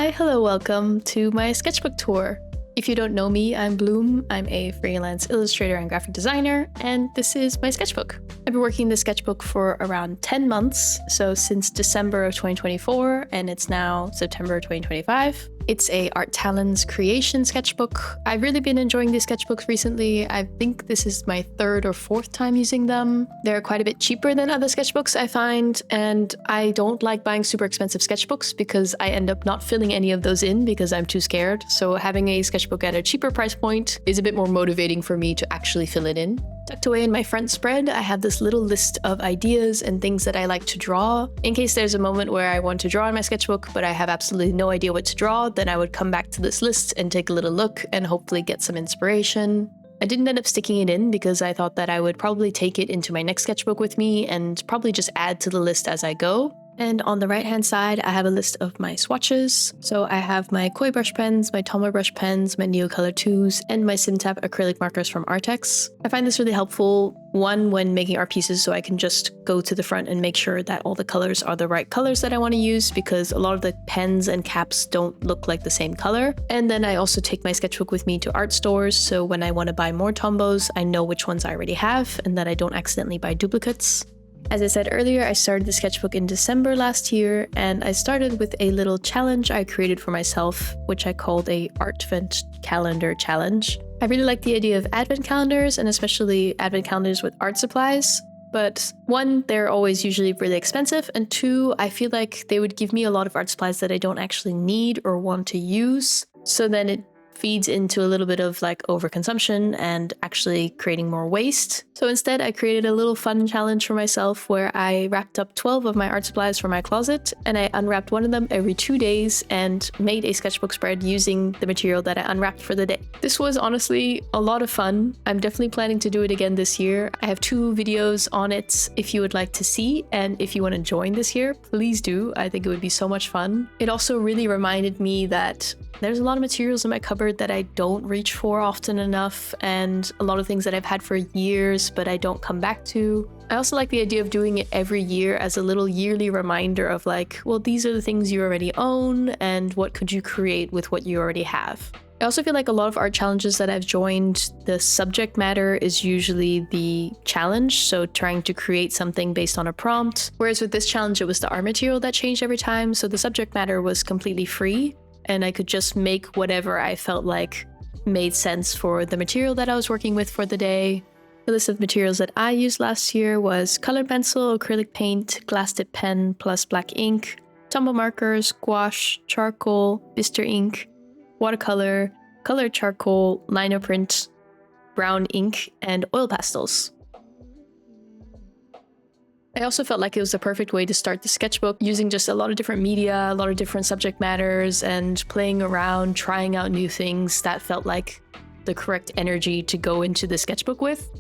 Hi, hello, welcome to my sketchbook tour. If you don't know me, I'm Bloom. I'm a freelance illustrator and graphic designer, and this is my sketchbook. I've been working this sketchbook for around 10 months, so since December of 2024, and it's now September 2025. It's a Art Talens Creation sketchbook. I've really been enjoying these sketchbooks recently. I think this is my third or fourth time using them. They're quite a bit cheaper than other sketchbooks, I find, and I don't like buying super expensive sketchbooks because I end up not filling any of those in because I'm too scared. So having a sketchbook at a cheaper price point is a bit more motivating for me to actually fill it in. Tucked away in my front spread, I have this little list of ideas and things that I like to draw. In case there's a moment where I want to draw in my sketchbook, but I have absolutely no idea what to draw, then I would come back to this list and take a little look and hopefully get some inspiration. I didn't end up sticking it in because I thought that I would probably take it into my next sketchbook with me and probably just add to the list as I go. And on the right-hand side, I have a list of my swatches. So I have my koi brush pens, my Tombow brush pens, my Neocolor 2s, and my SimTap acrylic markers from Artex. I find this really helpful, one, when making art pieces, so I can just go to the front and make sure that all the colors are the right colors that I want to use, because a lot of the pens and caps don't look like the same color. And then I also take my sketchbook with me to art stores, so when I want to buy more Tombows, I know which ones I already have and that I don't accidentally buy duplicates. As I said earlier, I started the sketchbook in December last year, and I started with a little challenge I created for myself, which I called a Advent Calendar Challenge. I really like the idea of advent calendars, and especially advent calendars with art supplies. But one, they're always usually really expensive, and two, I feel like they would give me a lot of art supplies that I don't actually need or want to use. So then it feeds into a little bit of like overconsumption and actually creating more waste. So instead, I created a little fun challenge for myself where I wrapped up 12 of my art supplies from my closet, and I unwrapped one of them every 2 days and made a sketchbook spread using the material that I unwrapped for the day. This was honestly a lot of fun. I'm definitely planning to do it again this year. I have 2 videos on it if you would like to see, and if you want to join this year, please do. I think it would be so much fun. It also really reminded me that there's a lot of materials in my cupboard that I don't reach for often enough, and a lot of things that I've had for years but I don't come back to. I also like the idea of doing it every year as a little yearly reminder of like, well, these are the things you already own and what could you create with what you already have. I also feel like a lot of art challenges that I've joined, the subject matter is usually the challenge, so trying to create something based on a prompt. Whereas with this challenge, it was the art material that changed every time, so the subject matter was completely free, and I could just make whatever I felt like made sense for the material that I was working with for the day. The list of materials that I used last year was colored pencil, acrylic paint, glass tip pen plus black ink, Tombow markers, gouache, charcoal, bister ink, watercolor, colored charcoal, lino print, brown ink, and oil pastels. I also felt like it was the perfect way to start the sketchbook, using just a lot of different media, a lot of different subject matters, and playing around, trying out new things. That felt like the correct energy to go into the sketchbook with.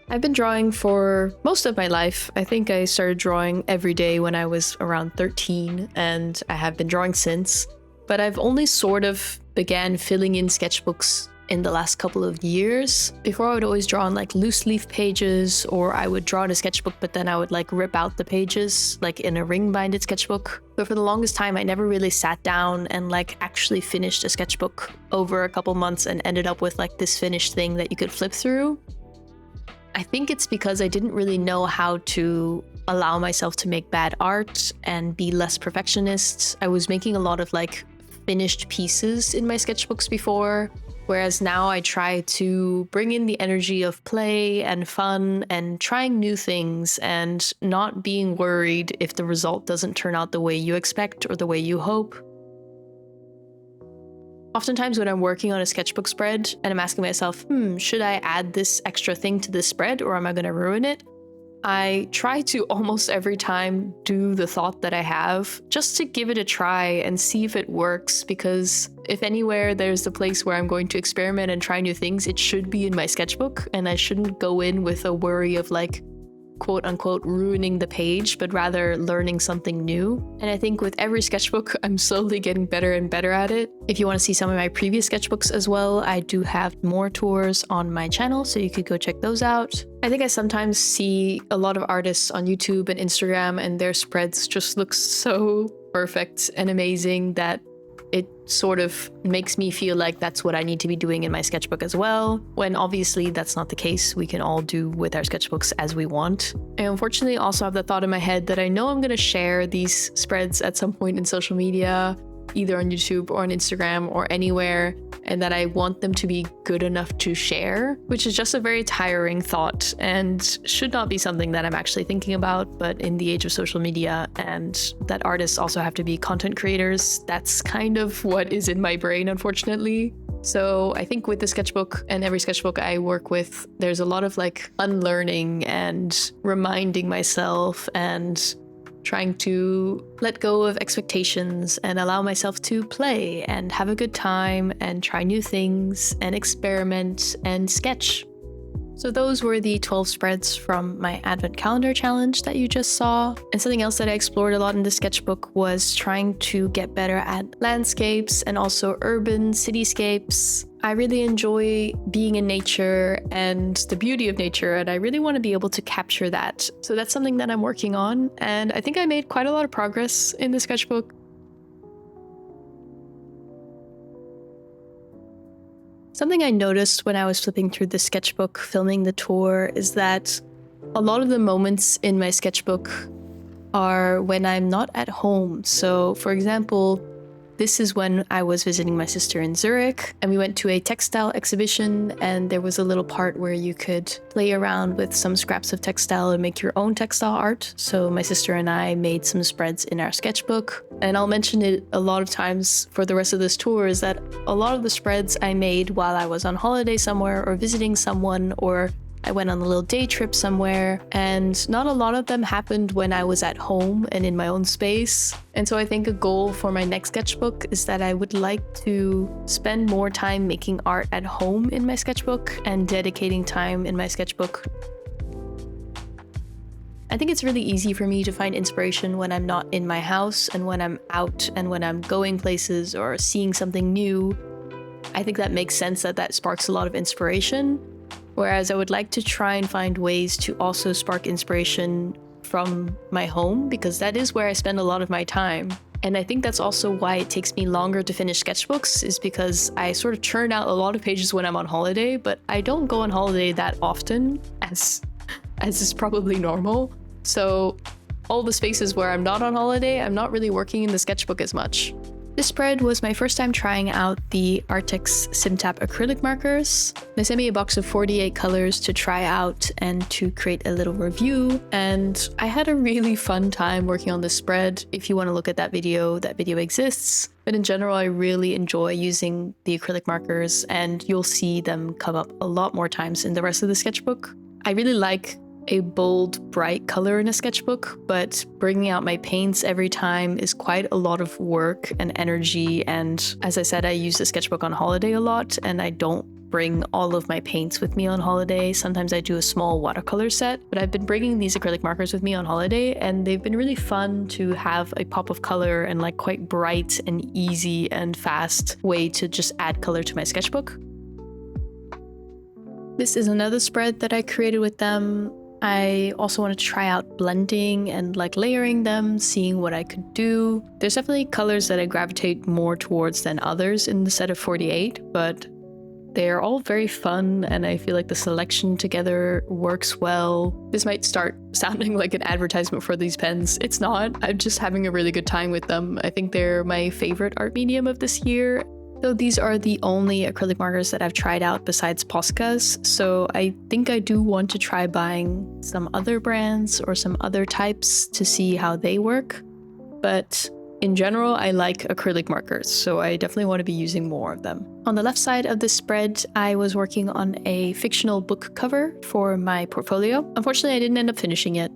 I've been drawing for most of my life. I think I started drawing every day when I was around 13, and I have been drawing since. But I've only sort of began filling in sketchbooks in the last couple of years. Before, I would always draw on like loose leaf pages, or I would draw in a sketchbook, but then I would like rip out the pages like in a ring binded sketchbook. But for the longest time, I never really sat down and like actually finished a sketchbook over a couple months and ended up with like this finished thing that you could flip through. I think it's because I didn't really know how to allow myself to make bad art and be less perfectionist. I was making a lot of like finished pieces in my sketchbooks before, whereas now I try to bring in the energy of play and fun and trying new things and not being worried if the result doesn't turn out the way you expect or the way you hope. Oftentimes when I'm working on a sketchbook spread and I'm asking myself, should I add this extra thing to this spread or am I going to ruin it? I try to almost every time do the thought that I have just to give it a try and see if it works, because if anywhere there's a place where I'm going to experiment and try new things, it should be in my sketchbook, and I shouldn't go in with a worry of like, quote unquote ruining the page, but rather learning something new. And I think with every sketchbook, I'm slowly getting better and better at it. If you want to see some of my previous sketchbooks as well, I do have more tours on my channel, so you could go check those out. I think I sometimes see a lot of artists on YouTube and Instagram, and their spreads just look so perfect and amazing that it sort of makes me feel like that's what I need to be doing in my sketchbook as well, when obviously that's not the case. We can all do with our sketchbooks as we want. I unfortunately also have the thought in my head that I know I'm going to share these spreads at some point in social media, either on YouTube or on Instagram or anywhere, and that I want them to be good enough to share, which is just a very tiring thought and should not be something that I'm actually thinking about. But in the age of social media and that artists also have to be content creators, that's kind of what is in my brain, unfortunately. So I think with the sketchbook and every sketchbook I work with, there's a lot of like unlearning and reminding myself and trying to let go of expectations and allow myself to play and have a good time and try new things and experiment and sketch. So those were the 12 spreads from my Advent Calendar challenge that you just saw. And something else that I explored a lot in the sketchbook was trying to get better at landscapes and also urban cityscapes. I really enjoy being in nature and the beauty of nature, and I really want to be able to capture that. So that's something that I'm working on, and I think I made quite a lot of progress in the sketchbook. Something I noticed when I was flipping through the sketchbook filming the tour is that a lot of the moments in my sketchbook are when I'm not at home. So, for example, this is when I was visiting my sister in Zurich, and we went to a textile exhibition, and there was a little part where you could play around with some scraps of textile and make your own textile art. So my sister and I made some spreads in our sketchbook, and I'll mention it a lot of times for the rest of this tour, is that a lot of the spreads I made while I was on holiday somewhere or visiting someone, or I went on a little day trip somewhere, and not a lot of them happened when I was at home and in my own space. And so I think a goal for my next sketchbook is that I would like to spend more time making art at home in my sketchbook and dedicating time in my sketchbook. I think it's really easy for me to find inspiration when I'm not in my house and when I'm out and when I'm going places or seeing something new. I think that makes sense that sparks a lot of inspiration. Whereas I would like to try and find ways to also spark inspiration from my home, because that is where I spend a lot of my time. And I think that's also why it takes me longer to finish sketchbooks, is because I sort of churn out a lot of pages when I'm on holiday, but I don't go on holiday that often, as is probably normal. So all the spaces where I'm not on holiday, I'm not really working in the sketchbook as much. This spread was my first time trying out the Artex SimTap acrylic markers. They sent me a box of 48 colors to try out and to create a little review, and I had a really fun time working on this spread. If you want to look at that video exists. But in general, I really enjoy using the acrylic markers, and you'll see them come up a lot more times in the rest of the sketchbook. I really like a bold, bright color in a sketchbook, but bringing out my paints every time is quite a lot of work and energy. And as I said, I use the sketchbook on holiday a lot, and I don't bring all of my paints with me on holiday. Sometimes I do a small watercolor set, but I've been bringing these acrylic markers with me on holiday, and they've been really fun to have a pop of color and like quite bright and easy and fast way to just add color to my sketchbook. This is another spread that I created with them. I also wanted to try out blending and like layering them, seeing what I could do. There's definitely colors that I gravitate more towards than others in the set of 48, but they're all very fun, and I feel like the selection together works well. This might start sounding like an advertisement for these pens. It's not. I'm just having a really good time with them. I think they're my favorite art medium of this year. So these are the only acrylic markers that I've tried out besides Posca's, so I think I do want to try buying some other brands or some other types to see how they work. But in general, I like acrylic markers, so I definitely want to be using more of them. On the left side of this spread, I was working on a fictional book cover for my portfolio. Unfortunately, I didn't end up finishing it,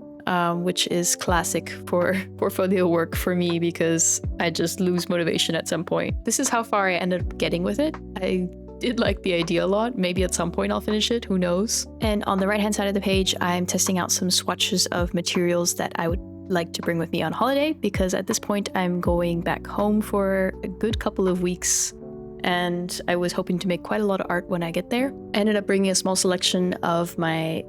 which is classic for portfolio work for me because I just lose motivation at some point. This is how far I ended up getting with it. I did like the idea a lot. Maybe at some point I'll finish it, who knows? And on the right-hand side of the page, I'm testing out some swatches of materials that I would like to bring with me on holiday, because at this point I'm going back home for a good couple of weeks and I was hoping to make quite a lot of art when I get there. I ended up bringing a small selection of my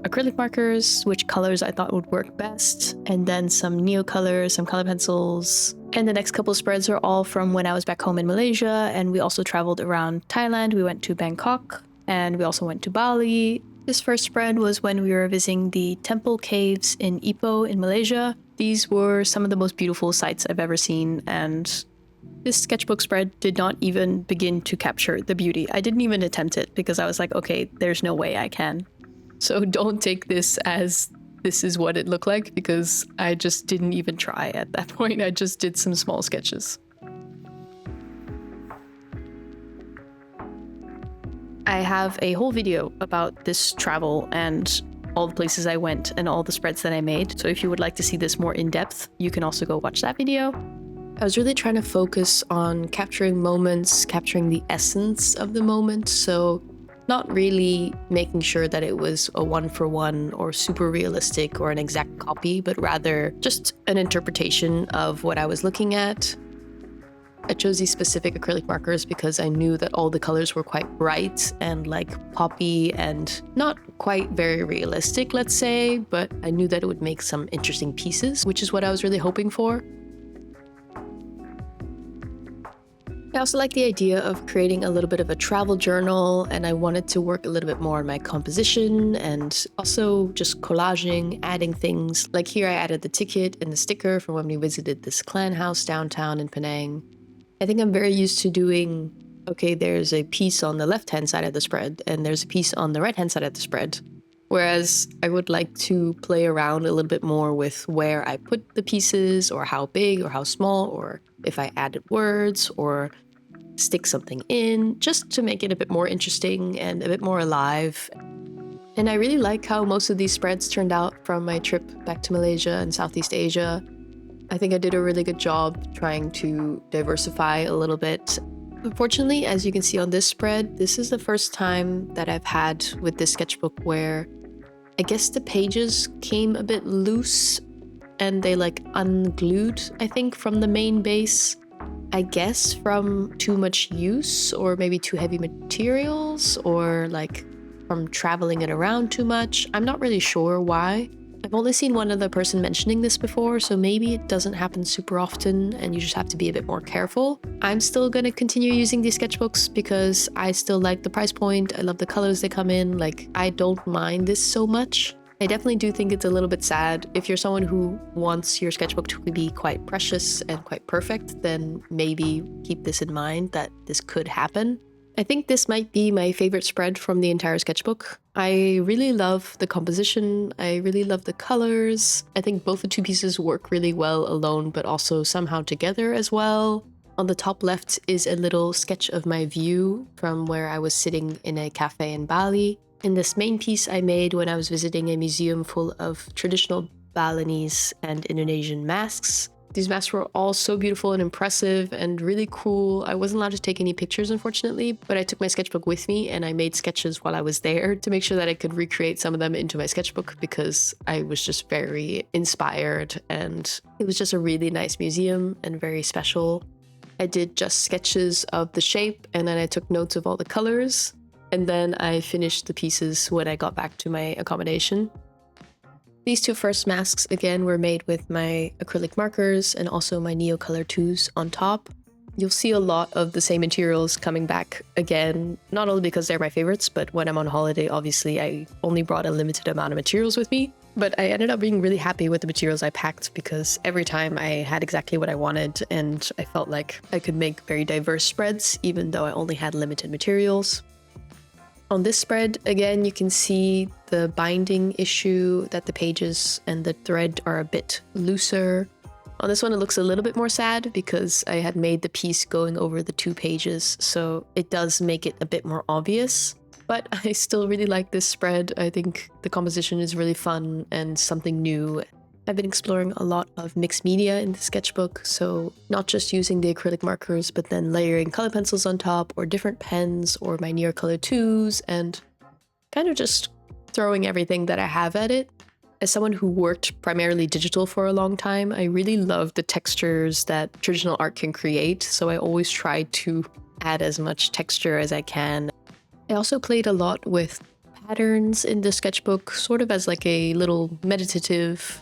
acrylic markers, which colors I thought would work best, and then some neo colors, some color pencils. And the next couple of spreads are all from when I was back home in Malaysia, and we also traveled around Thailand. We went to Bangkok and we also went to Bali. This first spread was when we were visiting the temple caves in Ipoh in Malaysia. These were some of the most beautiful sights I've ever seen, and this sketchbook spread did not even begin to capture the beauty. I didn't even attempt it because I was like, okay, there's no way I can. So don't take this as this is what it looked like, because I just didn't even try at that point. I just did some small sketches. I have a whole video about this travel and all the places I went and all the spreads that I made. So if you would like to see this more in depth, you can also go watch that video. I was really trying to focus on capturing moments, capturing the essence of the moment. So not really making sure that it was a one-for-one or super realistic or an exact copy, but rather just an interpretation of what I was looking at. I chose these specific acrylic markers because I knew that all the colors were quite bright and like poppy and not quite very realistic, let's say, but I knew that it would make some interesting pieces, which is what I was really hoping for. I also like the idea of creating a little bit of a travel journal, and I wanted to work a little bit more on my composition and also just collaging, adding things. Like here I added the ticket and the sticker from when we visited this clan house downtown in Penang. I think I'm very used to doing, okay, there's a piece on the left-hand side of the spread and there's a piece on the right-hand side of the spread. Whereas I would like to play around a little bit more with where I put the pieces, or how big or how small, or if I added words or stick something in, just to make it a bit more interesting and a bit more alive. And I really like how most of these spreads turned out from my trip back to Malaysia and Southeast Asia. I think I did a really good job trying to diversify a little bit. Unfortunately, as you can see on this spread, this is the first time that I've had with this sketchbook where I guess the pages came a bit loose and they like unglued, I think, from the main base. I guess from too much use, or maybe too heavy materials, or like from traveling it around too much. I'm not really sure why. I've only seen one other person mentioning this before, so maybe it doesn't happen super often and you just have to be a bit more careful. I'm still going to continue using these sketchbooks because I still like the price point. I love the colors they come in. Like, I don't mind this so much. I definitely do think it's a little bit sad. If you're someone who wants your sketchbook to be quite precious and quite perfect, then maybe keep this in mind that this could happen. I think this might be my favorite spread from the entire sketchbook. I really love the composition. I really love the colors. I think both the two pieces work really well alone, but also somehow together as well. On the top left is a little sketch of my view from where I was sitting in a cafe in Bali. In this main piece I made when I was visiting a museum full of traditional Balinese and Indonesian masks. These masks were all so beautiful and impressive and really cool. I wasn't allowed to take any pictures, unfortunately, but I took my sketchbook with me and I made sketches while I was there to make sure that I could recreate some of them into my sketchbook, because I was just very inspired and it was just a really nice museum and very special. I did just sketches of the shape and then I took notes of all the colors. And then I finished the pieces when I got back to my accommodation. These two first masks, again, were made with my acrylic markers and also my Neocolor 2s on top. You'll see a lot of the same materials coming back again, not only because they're my favorites, but when I'm on holiday, obviously, I only brought a limited amount of materials with me. But I ended up being really happy with the materials I packed because every time I had exactly what I wanted and I felt like I could make very diverse spreads, even though I only had limited materials. On this spread, again, you can see the binding issue, that the pages and the thread are a bit looser. On this one, it looks a little bit more sad because I had made the piece going over the two pages, so it does make it a bit more obvious. But I still really like this spread. I think the composition is really fun and something new. I've been exploring a lot of mixed media in the sketchbook, so not just using the acrylic markers, but then layering color pencils on top, or different pens, or my Neocolor 2s, and kind of just throwing everything that I have at it. As someone who worked primarily digital for a long time, I really love the textures that traditional art can create, so I always try to add as much texture as I can. I also played a lot with patterns in the sketchbook, sort of as like a little meditative,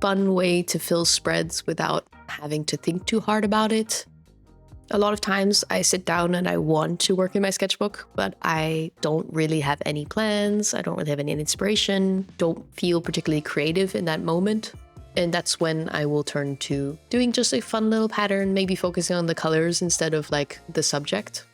fun way to fill spreads without having to think too hard about it. A lot of times I sit down and I want to work in my sketchbook, but I don't really have any plans. I don't really have any inspiration, don't feel particularly creative in that moment. And that's when I will turn to doing just a fun little pattern, maybe focusing on the colors instead of like the subject.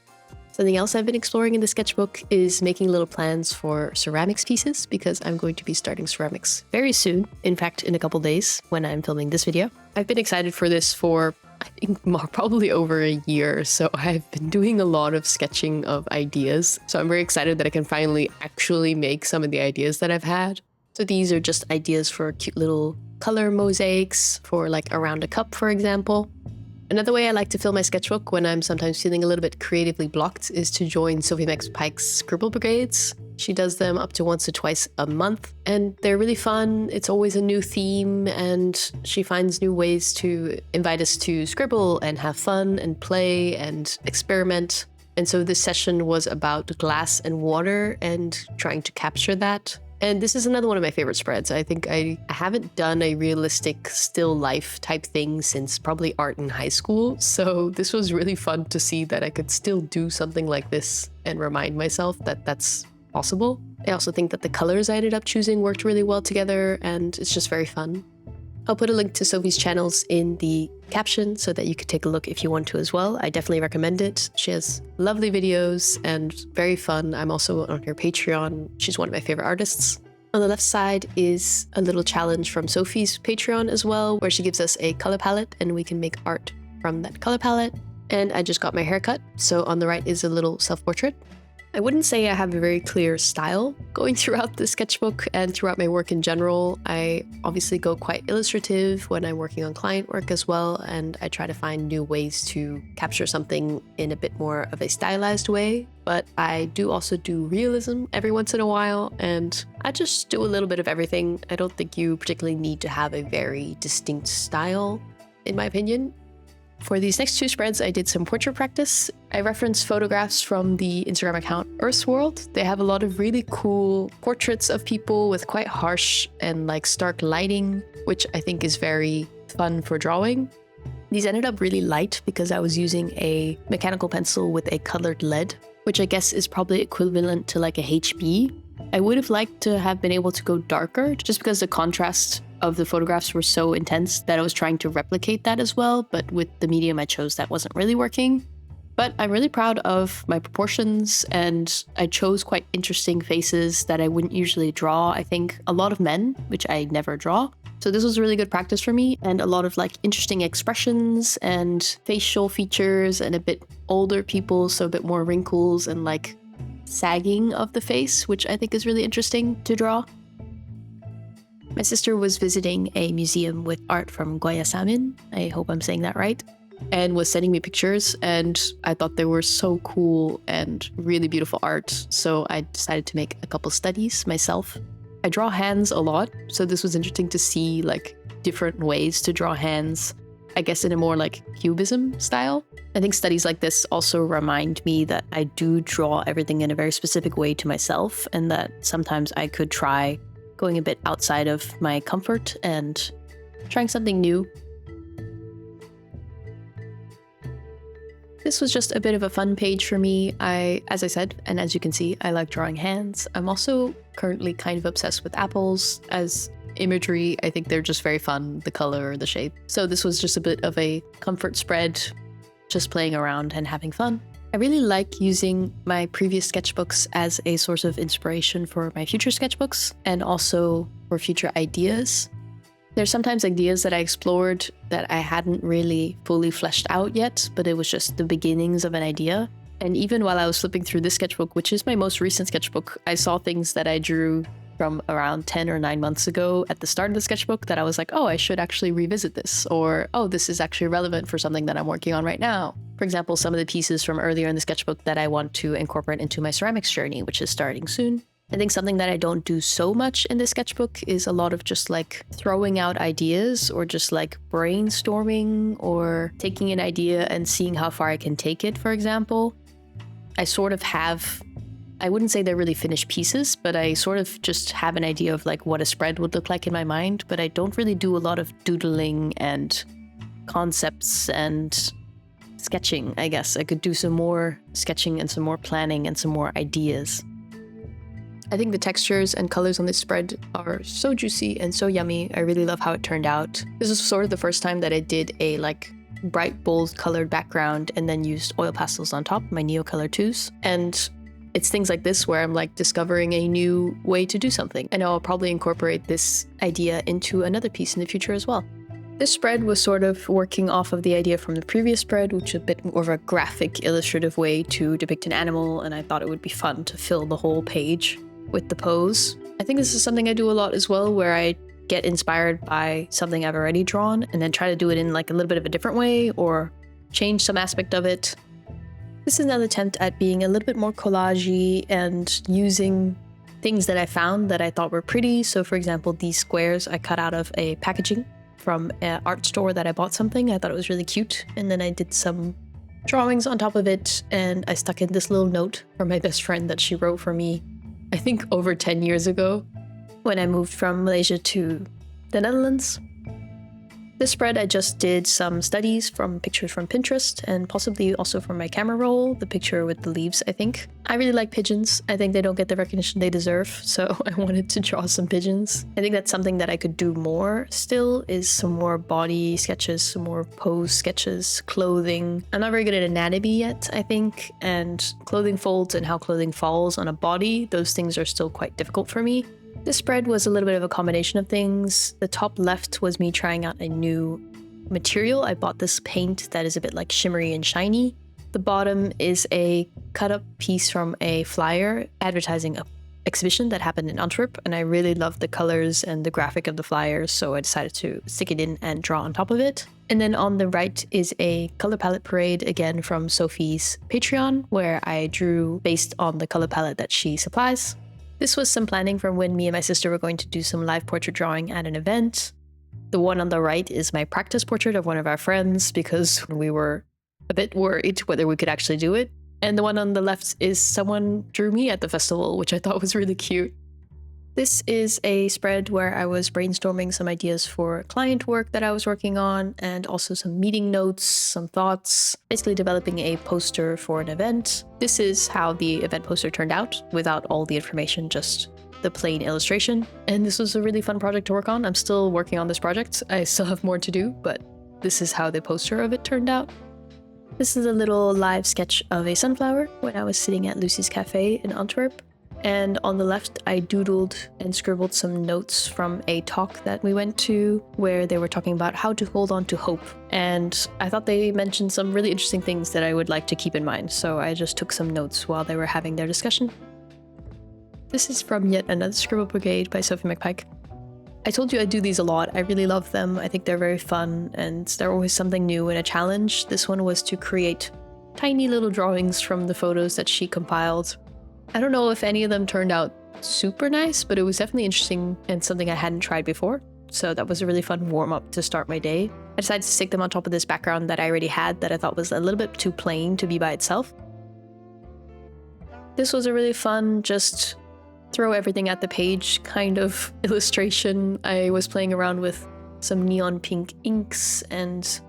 Something else I've been exploring in the sketchbook is making little plans for ceramics pieces, because I'm going to be starting ceramics very soon. In fact, in a couple days when I'm filming this video. I've been excited for this for I think probably over a year, so I've been doing a lot of sketching of ideas. So I'm very excited that I can finally actually make some of the ideas that I've had. So these are just ideas for cute little color mosaics for like around a cup, for example. Another way I like to fill my sketchbook when I'm sometimes feeling a little bit creatively blocked is to join Sophie McPike's scribble brigades. She does them up to once or twice a month, and they're really fun. It's always a new theme, and she finds new ways to invite us to scribble and have fun and play and experiment. And so this session was about glass and water and trying to capture that. And this is another one of my favorite spreads. I think I haven't done a realistic still life type thing since probably art in high school. So this was really fun to see that I could still do something like this and remind myself that that's possible. I also think that the colors I ended up choosing worked really well together, and it's just very fun. I'll put a link to Sophie's channels in the caption so that you could take a look if you want to as well. I definitely recommend it. She has lovely videos and very fun. I'm also on her Patreon. She's one of my favorite artists. On the left side is a little challenge from Sophie's Patreon as well, where she gives us a color palette and we can make art from that color palette. And I just got my hair cut, so on the right is a little self-portrait. I wouldn't say I have a very clear style going throughout the sketchbook and throughout my work in general. I obviously go quite illustrative when I'm working on client work as well, and I try to find new ways to capture something in a bit more of a stylized way. But I do also do realism every once in a while, and I just do a little bit of everything. I don't think you particularly need to have a very distinct style, in my opinion. For these next two spreads, I did some portrait practice. I referenced photographs from the Instagram account Earth's World. They have a lot of really cool portraits of people with quite harsh and like stark lighting, which I think is very fun for drawing. These ended up really light because I was using a mechanical pencil with a colored lead, which I guess is probably equivalent to like a HB. I would have liked to have been able to go darker just because the contrast of the photographs were so intense that I was trying to replicate that as well, but with the medium I chose that wasn't really working. But I'm really proud of my proportions, and I chose quite interesting faces that I wouldn't usually draw. I think a lot of men, which I never draw. So this was really good practice for me, and a lot of like interesting expressions and facial features and a bit older people, so a bit more wrinkles and like sagging of the face, which I think is really interesting to draw. My sister was visiting a museum with art from Goyasamin, I hope I'm saying that right, and was sending me pictures, and I thought they were so cool and really beautiful art, so I decided to make a couple studies myself. I draw hands a lot, so this was interesting to see like different ways to draw hands, I guess in a more like cubism style. I think studies like this also remind me that I do draw everything in a very specific way to myself, and that sometimes I could try going a bit outside of my comfort and trying something new. This was just a bit of a fun page for me. As I said, and as you can see, I like drawing hands. I'm also currently kind of obsessed with apples as imagery. I think they're just very fun, the color, the shape. So this was just a bit of a comfort spread, just playing around and having fun. I really like using my previous sketchbooks as a source of inspiration for my future sketchbooks and also for future ideas. There's sometimes ideas that I explored that I hadn't really fully fleshed out yet, but it was just the beginnings of an idea. And even while I was flipping through this sketchbook, which is my most recent sketchbook, I saw things that I drew from around 10 or 9 months ago at the start of the sketchbook that I was like, oh, I should actually revisit this, or oh, this is actually relevant for something that I'm working on right now. For example, some of the pieces from earlier in the sketchbook that I want to incorporate into my ceramics journey, which is starting soon. I think something that I don't do so much in the sketchbook is a lot of just like throwing out ideas or just like brainstorming or taking an idea and seeing how far I can take it, for example. I sort of have, I wouldn't say they're really finished pieces, but I sort of just have an idea of like what a spread would look like in my mind, but I don't really do a lot of doodling and concepts and sketching, I guess. I could do some more sketching and some more planning and some more ideas. I think the textures and colors on this spread are so juicy and so yummy. I really love how it turned out. This is sort of the first time that I did a like bright, bold colored background and then used oil pastels on top, my Neocolor 2s. And it's things like this where I'm like discovering a new way to do something. And I'll probably incorporate this idea into another piece in the future as well. This spread was sort of working off of the idea from the previous spread, which is a bit more of a graphic, illustrative way to depict an animal, and I thought it would be fun to fill the whole page with the pose. I think this is something I do a lot as well, where I get inspired by something I've already drawn and then try to do it in like a little bit of a different way or change some aspect of it. This is another attempt at being a little bit more collagey and using things that I found that I thought were pretty. So for example, these squares I cut out of a packaging from an art store that I bought something. I thought it was really cute. And then I did some drawings on top of it, and I stuck in this little note from my best friend that she wrote for me, I think over 10 years ago, when I moved from Malaysia to the Netherlands. This spread I just did some studies from pictures from Pinterest and possibly also from my camera roll, the picture with the leaves, I think. I really like pigeons. I think they don't get the recognition they deserve, so I wanted to draw some pigeons. I think that's something that I could do more still, is some more body sketches, some more pose sketches, clothing. I'm not very good at anatomy yet, I think, and clothing folds and how clothing falls on a body, those things are still quite difficult for me. This spread was a little bit of a combination of things. The top left was me trying out a new material. I bought this paint that is a bit like shimmery and shiny. The bottom is a cut up piece from a flyer advertising an exhibition that happened in Antwerp, and I really loved the colors and the graphic of the flyers, so I decided to stick it in and draw on top of it. And then on the right is a color palette parade, again from Sophie's Patreon, where I drew based on the color palette that she supplies. This was some planning from when me and my sister were going to do some live portrait drawing at an event. The one on the right is my practice portrait of one of our friends because we were a bit worried whether we could actually do it. And the one on the left is someone drew me at the festival, which I thought was really cute. This is a spread where I was brainstorming some ideas for client work that I was working on, and also some meeting notes, some thoughts, basically developing a poster for an event. This is how the event poster turned out, without all the information, just the plain illustration. And this was a really fun project to work on. I'm still working on this project. I still have more to do, but this is how the poster of it turned out. This is a little live sketch of a sunflower when I was sitting at Lucy's Cafe in Antwerp. And on the left, I doodled and scribbled some notes from a talk that we went to where they were talking about how to hold on to hope. And I thought they mentioned some really interesting things that I would like to keep in mind. So I just took some notes while they were having their discussion. This is from yet another Scribble Brigade by Sophie McPike. I told you I do these a lot. I really love them. I think they're very fun and they're always something new and a challenge. This one was to create tiny little drawings from the photos that she compiled. I don't know if any of them turned out super nice, but it was definitely interesting and something I hadn't tried before. So that was a really fun warm-up to start my day. I decided to stick them on top of this background that I already had that I thought was a little bit too plain to be by itself. This was a really fun, just throw everything at the page kind of illustration. I was playing around with some neon pink inks and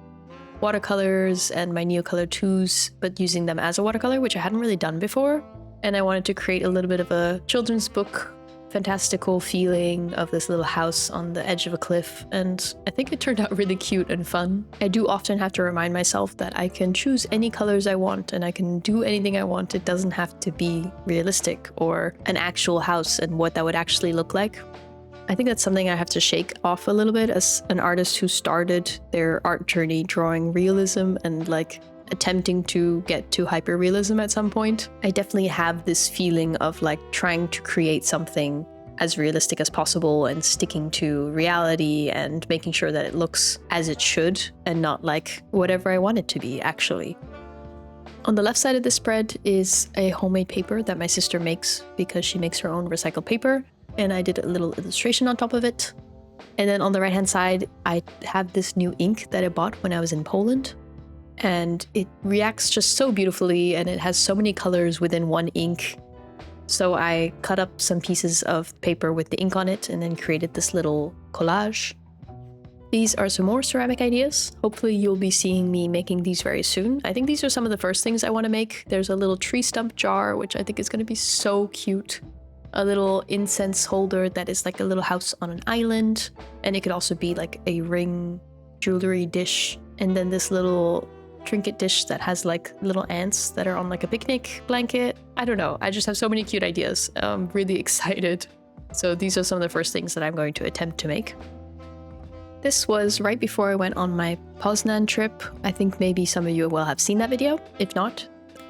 watercolors and my Neocolor 2s, but using them as a watercolor, which I hadn't really done before. And I wanted to create a little bit of a children's book, fantastical feeling of this little house on the edge of a cliff. And I think it turned out really cute and fun. I do often have to remind myself that I can choose any colors I want and I can do anything I want. It doesn't have to be realistic or an actual house and what that would actually look like. I think that's something I have to shake off a little bit as an artist who started their art journey drawing realism and like attempting to get to hyperrealism at some point. I definitely have this feeling of like trying to create something as realistic as possible and sticking to reality and making sure that it looks as it should and not like whatever I want it to be, actually. On the left side of the spread is a homemade paper that my sister makes because she makes her own recycled paper, and I did a little illustration on top of it. And then on the right hand side, I have this new ink that I bought when I was in Poland, and it reacts just so beautifully and it has so many colors within one ink. So I cut up some pieces of paper with the ink on it and then created this little collage. These are some more ceramic ideas. Hopefully you'll be seeing me making these very soon. I think these are some of the first things I want to make. There's a little tree stump jar, which I think is going to be so cute. A little incense holder that is like a little house on an island. And it could also be like a ring jewelry dish. And then this little trinket dish that has like little ants that are on like a picnic blanket. I don't know. I just have so many cute ideas. I'm really excited. So these are some of the first things that I'm going to attempt to make. This was right before I went on my Poznan trip. I think maybe some of you will have seen that video. If not,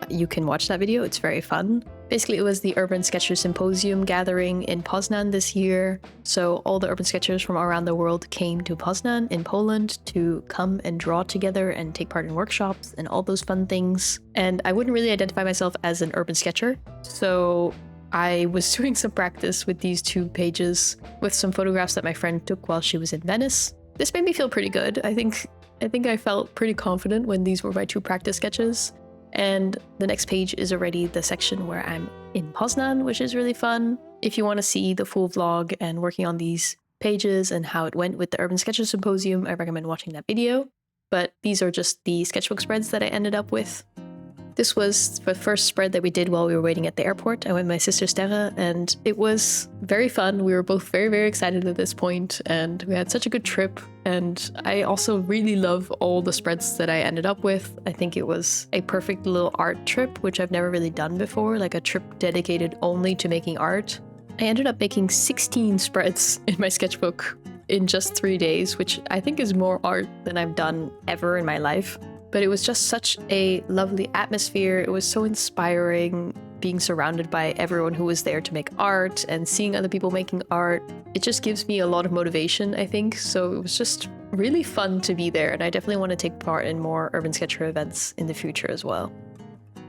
you can watch that video. It's very fun. Basically, it was the Urban Sketcher Symposium gathering in Poznan this year. So all the urban sketchers from around the world came to Poznan in Poland to come and draw together and take part in workshops and all those fun things. And I wouldn't really identify myself as an urban sketcher. So I was doing some practice with these 2 pages with some photographs that my friend took while she was in Venice. This made me feel pretty good. I think I felt pretty confident when these were my 2 practice sketches. And the next page is already the section where I'm in Poznan, which is really fun. If you want to see the full vlog and working on these pages and how it went with the Urban Sketcher Symposium, I recommend watching that video. But these are just the sketchbook spreads that I ended up with. This was the first spread that we did while we were waiting at the airport. I went with my sister Sterre, and it was very fun. We were both very, very excited at this point, and we had such a good trip. And I also really love all the spreads that I ended up with. I think it was a perfect little art trip, which I've never really done before, like a trip dedicated only to making art. I ended up making 16 spreads in my sketchbook in just 3 days, which I think is more art than I've done ever in my life. But it was just such a lovely atmosphere. It was so inspiring being surrounded by everyone who was there to make art and seeing other people making art. It just gives me a lot of motivation, I think. So it was just really fun to be there. And I definitely want to take part in more Urban Sketcher events in the future as well.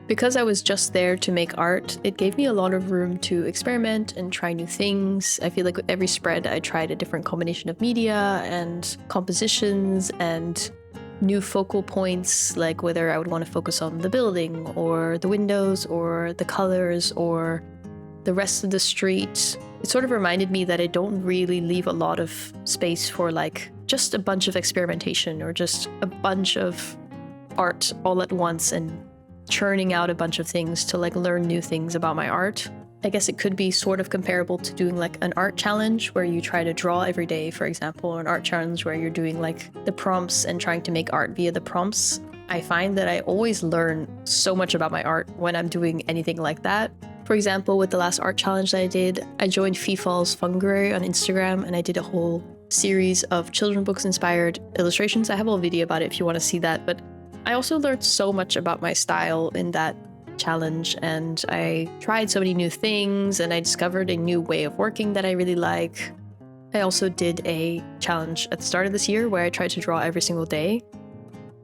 Because I was just there to make art, it gave me a lot of room to experiment and try new things. I feel like with every spread, I tried a different combination of media and compositions and new focal points, like whether I would want to focus on the building or the windows or the colors or the rest of the street. It sort of reminded me that I don't really leave a lot of space for like just a bunch of experimentation or just a bunch of art all at once and churning out a bunch of things to like learn new things about my art. I guess it could be sort of comparable to doing like an art challenge where you try to draw every day, for example, or an art challenge where you're doing like the prompts and trying to make art via the prompts. I find that I always learn so much about my art when I'm doing anything like that. For example, with the last art challenge that I did, I joined Fifal's Funguary on Instagram and I did a whole series of children's books inspired illustrations. I have a whole video about it if you want to see that, but I also learned so much about my style in that challenge, and I tried so many new things and I discovered a new way of working that I really like. I also did a challenge at the start of this year where I tried to draw every single day.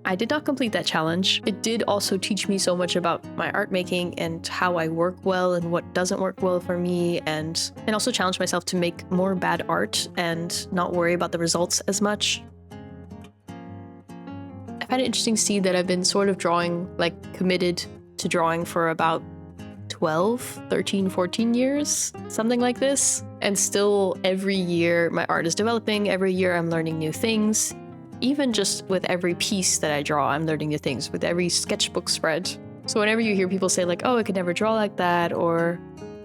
I did not complete that challenge. It did also teach me so much about my art making and how I work well and what doesn't work well for me, and also challenge myself to make more bad art and not worry about the results as much. I find it interesting to see that I've been sort of drawing, like committed to drawing for about 12, 13, 14 years, something like this. And still every year my art is developing, every year I'm learning new things. Even just with every piece that I draw, I'm learning new things, with every sketchbook spread. So whenever you hear people say like, oh, I could never draw like that, or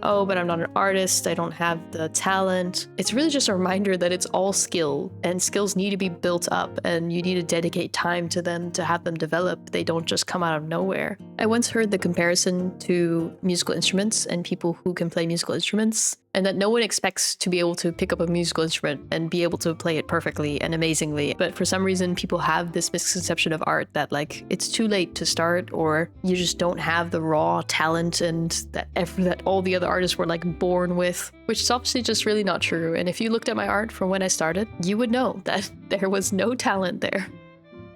oh, but I'm not an artist, I don't have the talent, it's really just a reminder that it's all skill, and skills need to be built up, and you need to dedicate time to them to have them develop. They don't just come out of nowhere. I once heard the comparison to musical instruments and people who can play musical instruments. and that no one expects to be able to pick up a musical instrument and be able to play it perfectly and amazingly. But for some reason, people have this misconception of art that like it's too late to start, or you just don't have the raw talent and that all the other artists were like born with, which is obviously just really not true. And if you looked at my art from when I started, you would know that there was no talent there.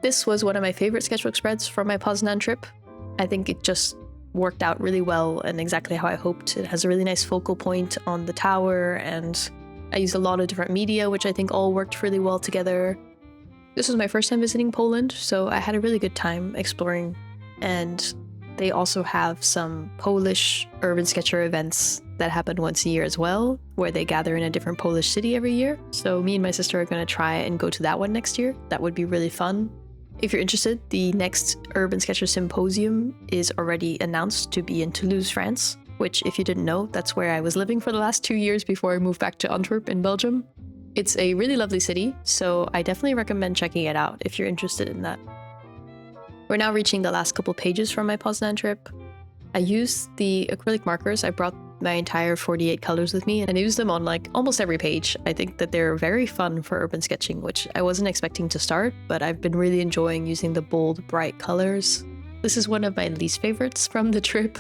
This was one of my favorite sketchbook spreads from my Poznan trip. I think it just worked out really well and exactly how I hoped. It has a really nice focal point on the tower, and I used a lot of different media, which I think all worked really well together. This was my first time visiting Poland, so I had a really good time exploring, and they also have some Polish urban sketcher events that happen once a year as well, where they gather in a different Polish city every year. So me and my sister are going to try and go to that one next year. That would be really fun. If you're interested, the next Urban Sketcher Symposium is already announced to be in Toulouse, France, which, if you didn't know, that's where I was living for the last 2 years before I moved back to Antwerp in Belgium. It's a really lovely city, so I definitely recommend checking it out if you're interested in that. We're now reaching the last couple pages from my Poznan trip. I used the acrylic markers. I brought my entire 48 colors with me, and I used them on like almost every page. I think that they're very fun for urban sketching, which I wasn't expecting to start, but I've been really enjoying using the bold, bright colors. This is one of my least favorites from the trip.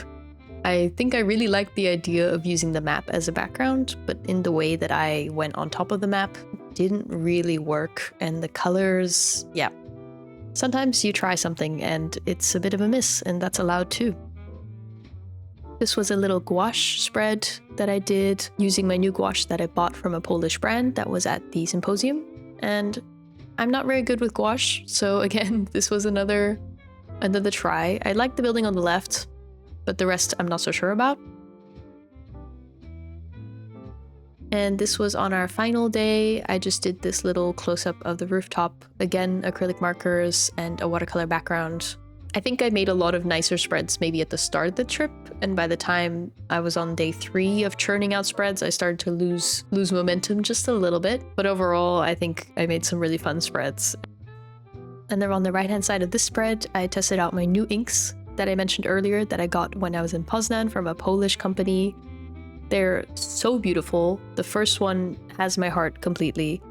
I think I really liked the idea of using the map as a background, but in the way that I went on top of the map didn't really work, and the colors, yeah. Sometimes you try something and it's a bit of a miss, and that's allowed too. This was a little gouache spread that I did using my new gouache that I bought from a Polish brand that was at the symposium. And I'm not very good with gouache, so again, this was another try. I like the building on the left, but the rest I'm not so sure about. And this was on our final day. I just did this little close-up of the rooftop. Again, acrylic markers and a watercolor background. I think I made a lot of nicer spreads maybe at the start of the trip, and by the time I was on day 3 of churning out spreads, I started to lose momentum just a little bit. But overall, I think I made some really fun spreads. And then on the right-hand side of this spread, I tested out my new inks that I mentioned earlier that I got when I was in Poznan from a Polish company. They're so beautiful. The first one has my heart completely.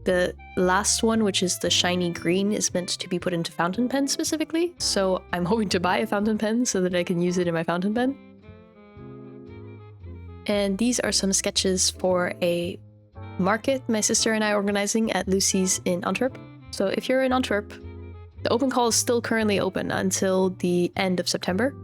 The last one, which is the shiny green, is meant to be put into fountain pen specifically, so I'm hoping to buy a fountain pen so that I can use it in my fountain pen. And these are some sketches for a market my sister and I are organizing at Lucy's in Antwerp. So if you're in Antwerp, the open call is still currently open until the end of September.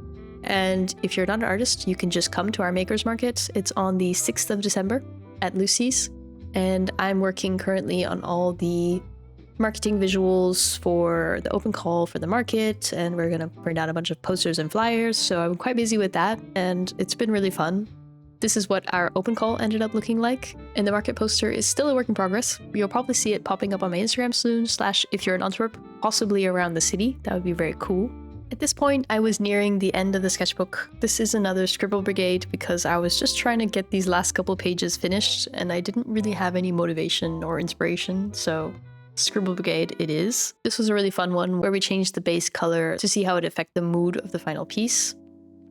And if you're not an artist, you can just come to our makers market. It's on the 6th of December at Lucy's. And I'm working currently on all the marketing visuals for the open call for the market, and we're going to print out a bunch of posters and flyers, so I'm quite busy with that, and it's been really fun. This is what our open call ended up looking like, and the market poster is still a work in progress. You'll probably see it popping up on my Instagram soon, / if you're in Antwerp, possibly around the city. That would be very cool. At this point, I was nearing the end of the sketchbook. This is another scribble brigade because I was just trying to get these last couple pages finished and I didn't really have any motivation or inspiration, so scribble brigade it is. This was a really fun one where we changed the base color to see how it affected the mood of the final piece.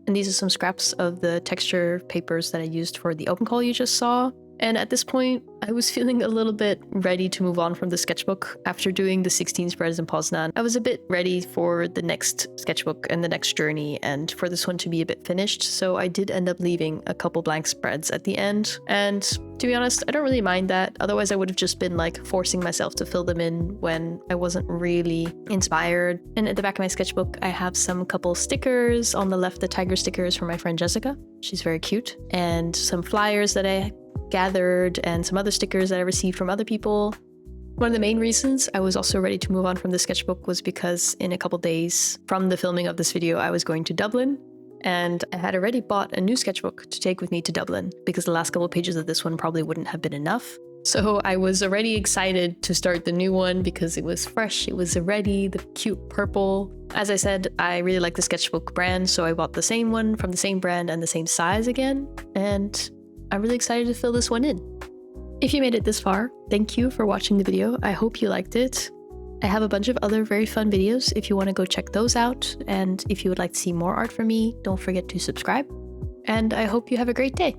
And these are some scraps of the texture papers that I used for the open call you just saw. And at this point, I was feeling a little bit ready to move on from the sketchbook. After doing the 16 spreads in Poznan, I was a bit ready for the next sketchbook and the next journey, and for this one to be a bit finished, so I did end up leaving a couple blank spreads at the end. And to be honest, I don't really mind that, otherwise I would have just been like forcing myself to fill them in when I wasn't really inspired. And at the back of my sketchbook, I have some couple stickers. On the left, the tiger stickers from my friend Jessica. She's very cute. And some flyers that I gathered and some other stickers that I received from other people. One of the main reasons I was also ready to move on from the sketchbook was because in a couple days from the filming of this video, I was going to Dublin, and I had already bought a new sketchbook to take with me to Dublin because the last couple pages of this one probably wouldn't have been enough. So I was already excited to start the new one because it was fresh, it was ready, the cute purple. As I said, I really like the sketchbook brand, so I bought the same one from the same brand and the same size again, and I'm really excited to fill this one in. If you made it this far, thank you for watching the video. I hope you liked it. I have a bunch of other very fun videos if you want to go check those out. And if you would like to see more art from me, don't forget to subscribe. And I hope you have a great day.